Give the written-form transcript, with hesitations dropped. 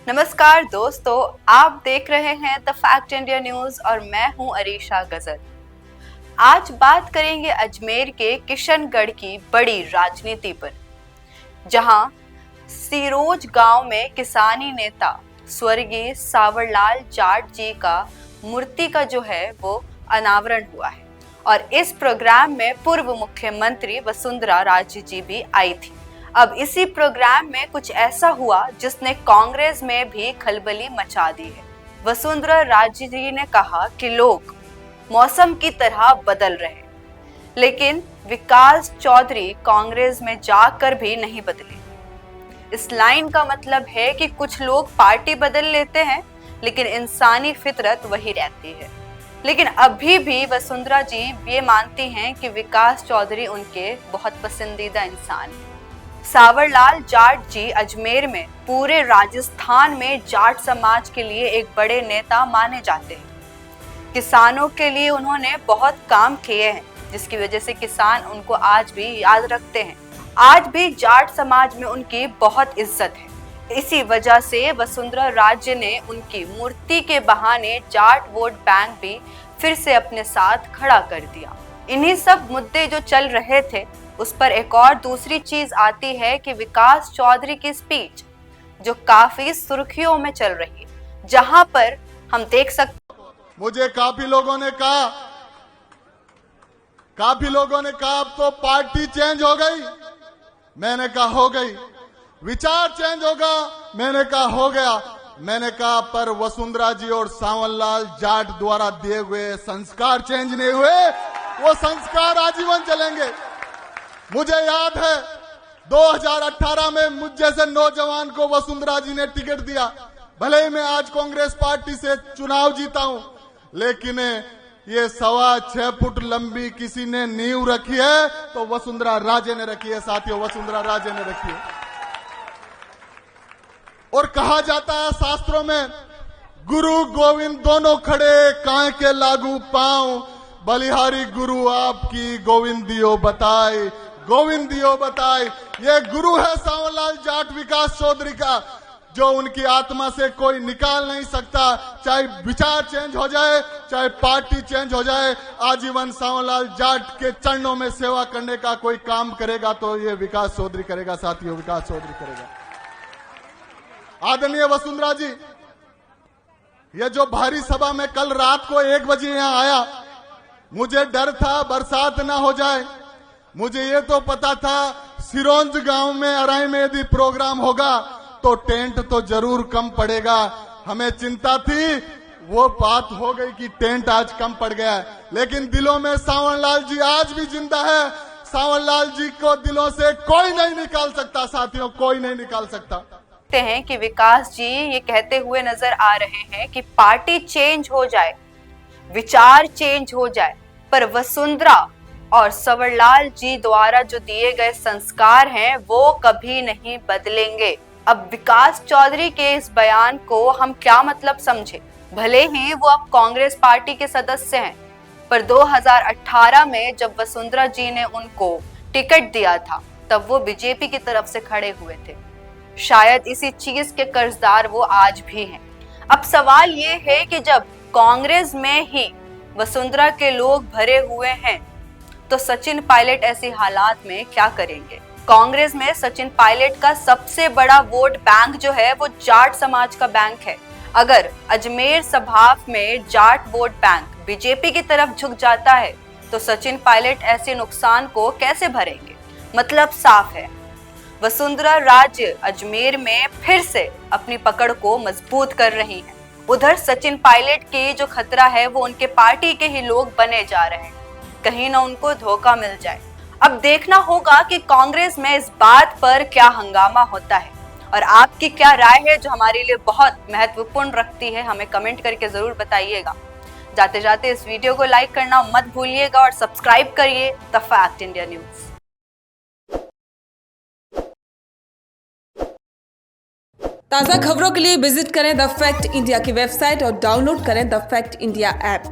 नमस्कार दोस्तों, आप देख रहे हैं द फैक्ट इंडिया न्यूज और मैं हूं अरीशा गजर। आज बात करेंगे अजमेर के किशनगढ़ की बड़ी राजनीति पर, जहां सिरोज गांव में किसानी नेता स्वर्गीय सावरलाल जाट जी का मूर्ति का जो है वो अनावरण हुआ है और इस प्रोग्राम में पूर्व मुख्यमंत्री वसुंधरा राजे जी भी आई थी। अब इसी प्रोग्राम में कुछ ऐसा हुआ जिसने कांग्रेस में भी खलबली मचा दी है। वसुंधरा राजे जी ने कहा कि लोग मौसम की तरह बदल रहे हैं, लेकिन विकास चौधरी कांग्रेस में जाकर भी नहीं बदले। इस लाइन का मतलब है कि कुछ लोग पार्टी बदल लेते हैं लेकिन इंसानी फितरत वही रहती है। लेकिन अभी भी वसुंधरा जी ये मानती हैं कि विकास चौधरी उनके बहुत पसंदीदा इंसान हैं। सावरलाल जाट जी अजमेर में पूरे राजस्थान में जाट समाज के लिए एक बड़े नेता माने जाते हैं। किसानों के लिए उन्होंने बहुत काम किए हैं, जिसकी वजह से किसान उनको आज भी याद रखते हैं। आज भी जाट समाज में उनकी बहुत इज्जत है। इसी वजह से वसुंधरा राजे ने उनकी मूर्ति के बहाने जाट वोट बैंक भी फिर से अपने साथ खड़ा कर दिया। इन्हीं सब मुद्दे जो चल रहे थे, उस पर एक और दूसरी चीज आती है कि विकास चौधरी की स्पीच जो काफी सुर्खियों में चल रही है, जहां पर हम देख सकते। मुझे काफी लोगों ने कहा अब तो पार्टी चेंज हो गई। मैंने कहा हो गई। विचार चेंज होगा, मैंने कहा हो गया। मैंने कहा पर वसुंधरा जी और सावरलाल जाट द्वारा दिए हुए संस्कार चेंज नहीं हुए, वो संस्कार आजीवन चलेंगे। मुझे याद है 2018 में मुझ जैसे नौजवान को वसुंधरा जी ने टिकट दिया। भले ही मैं आज कांग्रेस पार्टी से चुनाव जीता हूं, लेकिन ये 6.25 फुट लंबी किसी ने नींव रखी है तो वसुंधरा राजे ने रखी है। साथियों, वसुंधरा राजे ने रखी है। और कहा जाता है शास्त्रों में, गुरु गोविंद दोनों खड़े काहे के लागू पांव, बलिहारी गुरु आपकी गोविंदियो बताए, गोविंदियो बताए। ये गुरु है सावरलाल जाट विकास चौधरी का, जो उनकी आत्मा से कोई निकाल नहीं सकता। चाहे विचार चेंज हो जाए, चाहे पार्टी चेंज हो जाए, आजीवन सावरलाल जाट के चरणों में सेवा करने का कोई काम करेगा तो ये विकास चौधरी करेगा। साथियों, विकास चौधरी करेगा। आदरणीय वसुंधरा जी, ये जो भारी सभा में कल रात को 1 बजे यहां आया, मुझे डर था बरसात ना हो जाए। मुझे ये तो पता था सिरोंज गांव में अराई में यदि प्रोग्राम होगा तो टेंट तो जरूर कम पड़ेगा। हमें चिंता थी, वो बात हो गई कि टेंट आज कम पड़ गया है, लेकिन दिलों में सावरलाल जी आज भी जिंदा है। सावरलाल जी को दिलों से कोई नहीं निकाल सकता। साथियों, कोई नहीं निकाल सकता। हैं कि विकास जी ये कहते हुए नजर आ रहे हैं कि पार्टी चेंज हो जाए, विचार चेंज हो जाए, पर वसुंधरा और सावरलाल जी द्वारा जो दिए गए संस्कार हैं वो कभी नहीं बदलेंगे। अब विकास चौधरी के इस बयान को हम क्या मतलब समझे? भले ही वो अब कांग्रेस पार्टी के सदस्य हैं, पर 2018 में जब वसुंधरा जी ने उनको टिकट दिया था तब वो बीजेपी की तरफ से खड़े हुए थे। शायद इसी चीज के कर्जदार वो आज भी हैं। अब सवाल ये है कि जब कांग्रेस में ही वसुंधरा के लोग भरे हुए हैं तो सचिन पायलट ऐसी हालात में क्या करेंगे? कांग्रेस में सचिन पायलट का सबसे बड़ा वोट बैंक जो है वो जाट समाज का बैंक है। अगर अजमेर संभाग में जाट वोट बैंक बीजेपी की तरफ झुक जाता है तो सचिन पायलट ऐसे नुकसान को कैसे भरेंगे? मतलब साफ है, वसुंधरा राजे अजमेर में फिर से अपनी पकड़ को मजबूत कर रही हैं। उधर सचिन पायलट के जो खतरा है वो उनके पार्टी के ही लोग बने जा रहे हैं, कहीं ना उनको धोखा मिल जाए। अब देखना होगा कि कांग्रेस में इस बात पर क्या हंगामा होता है और आपकी क्या राय है जो हमारे लिए बहुत महत्वपूर्ण रखती है। हमें कमेंट करके जरूर बताइएगा। जाते जाते इस वीडियो को लाइक करना मत भूलिएगा और सब्सक्राइब करिए द फैक्ट इंडिया न्यूज। ताज़ा खबरों के लिए विजिट करें द फैक्ट इंडिया की वेबसाइट और डाउनलोड करें द फैक्ट इंडिया ऐप।